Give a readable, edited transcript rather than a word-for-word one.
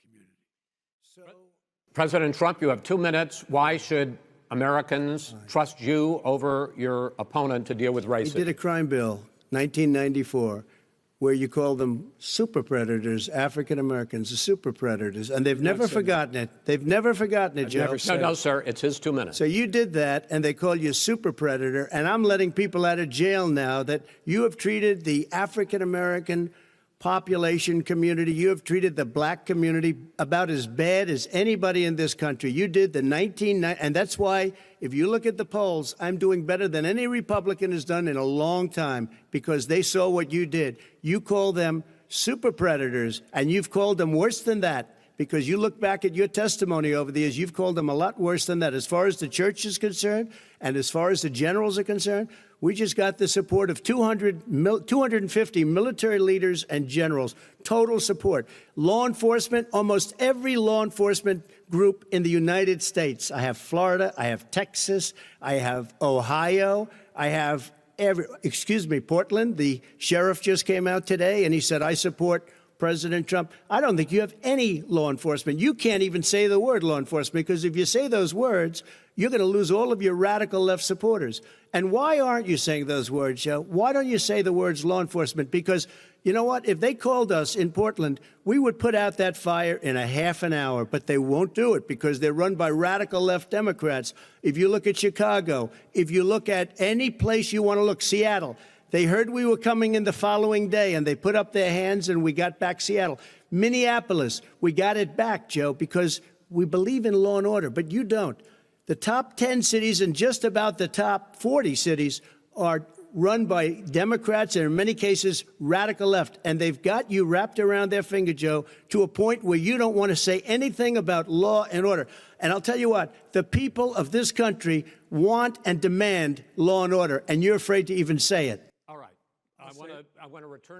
community. So, President Trump, you have 2 minutes. Why should Americans trust you over your opponent to deal with racism? he did a crime bill, 1994, where you call them super predators, African Americans, the super predators, and they've never forgotten it. They've never forgotten it, Joe. No, sir. It's his 2 minutes. So you did that, and they call you a super predator, and I'm letting people out of jail now that you have treated the African American population community, you have treated the black community about as bad as anybody in this country. You did the 1990, and that's why, if you look at the polls, I'm doing better than any Republican has done in a long time, because they saw what you did. You call them super predators, and you've called them worse than that, because you look back at your testimony over the years, you've called them a lot worse than that. As far as the church is concerned, and as far as the generals are concerned, we just got the support of 250 military leaders and generals, total support. Law enforcement, almost every law enforcement group in the United States. I have Florida, I have Texas, I have Ohio, I have Portland. The sheriff just came out today and he said, I support President Trump. I don't think you have any law enforcement. You can't even say the word law enforcement, because if you say those words, you're going to lose all of your radical left supporters. And why aren't you saying those words, Joe? Why don't you say the words law enforcement? Because you know what? If they called us in Portland, we would put out that fire in a half an hour, but they won't do it because they're run by radical left Democrats. If you look at Chicago, if you look at any place you want to look, Seattle, they heard we were coming in the following day, and they put up their hands, and we got back Seattle. Minneapolis, we got it back, Joe, because we believe in law and order, but you don't. The top 10 cities and just about the top 40 cities are run by Democrats and, in many cases, radical left. And they've got you wrapped around their finger, Joe, to a point where you don't want to say anything about law and order. And I'll tell you what, the people of this country want and demand law and order, and you're afraid to even say it. All right. I want to return.